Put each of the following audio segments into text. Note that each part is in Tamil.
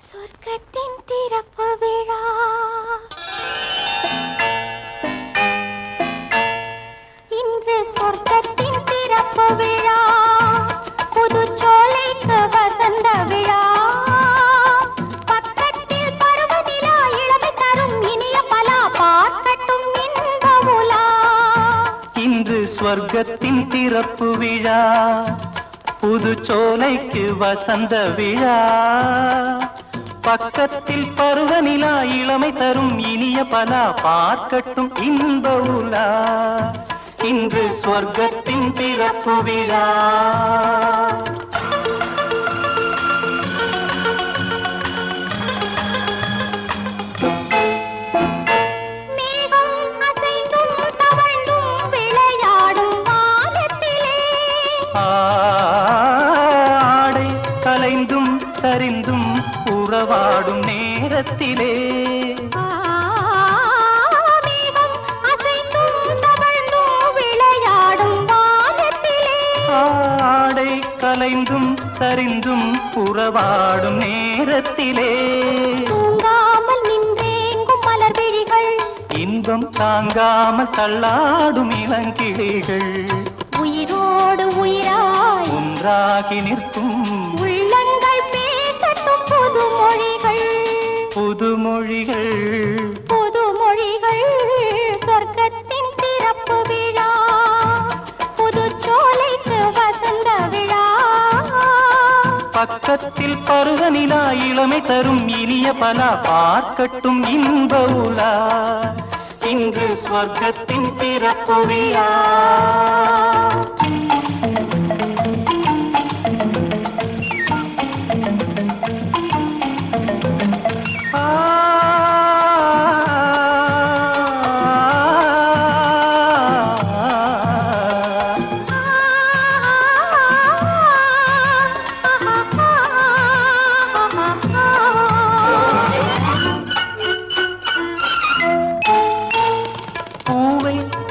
சொர்க்கத்தின் திறப்பு விழா இன்று சொர்க்கத்தின் திறப்பு விழா புதுச்சோலைக்கு வசந்த விழா பக்கத்தில் பருவநிலா இளமை தரும் இனிய பலா பார்க்கட்டும் இன்ப உலா இன்று சொர்க்கத்தின் திறப்பு விழா புதுச்சோலைக்கு வசந்த விழா பக்கத்தில் பருவநிலா இளமை தரும் இனிய பலா பார்க்கட்டும் இன்ப உலா இன்று சொர்க்கத்தின் பிறப்பு விழா ஆடை கலைந்தும் சரிந்தும் உறவாடும் நேரத்திலே ஆடை கலைந்தும் சரிந்தும் உறவாடும் நேரத்திலே தூங்காமல் நின்றேங்கும் மலர் விழிகள் இன்பம் தாங்காமல் தள்ளாடும் இளங்கிளிகள் உயிரோடு உயிராய் ஒன்றாகி நிற்கும் உள்ளங்கள் பேசட்டும் புதுமொழிகள் புதுமொழிகள் புதுமொழிகள் சொர்க்கத்தின் திறப்பு விழா புதுச்சோலைக்கு வசந்த விழா பக்கத்தில் பருவநிலா இளமை தரும் இனிய பலா பார்க்கட்டும் இன்ப உலா இன்று சொர்க்கத்தின் பிறப்பு விழா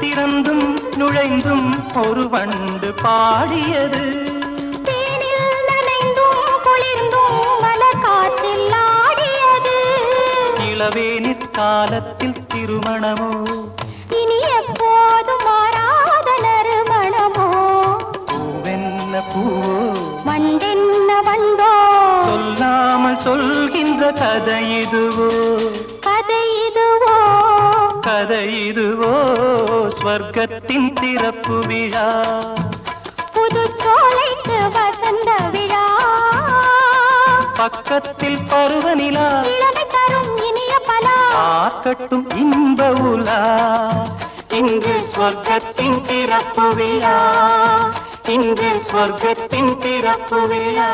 திறந்தும் நுழைந்தும் ஒரு வண்டு பாடியது தேனில் நனைந்தும் குளிர்ந்தும் மலர் காற்றில் ஆடியது இளவேனிற் காலத்தில் திருமணமோ இனி எப்போதும் மாறாத நறுமணமோ பூவென்ன பூவோ வண்டென்ன வண்டோ சொல்லாமல் சொல்கின்ற கதை இதுவோ கதை இதுவோ கதை இதுவோ ஸ்வர்க்கத்தின் திறப்பு விழா புதுச்சோலைக்கு வசந்த விழா பக்கத்தில் பருவநிலா இளமை தரும் இனிய பலா பார்க்கட்டும் இன்ப உலா இன்று ஸ்வர்க்கத்தின் திறப்பு விழா இன்று ஸ்வர்க்கத்தின் திறப்பு விழா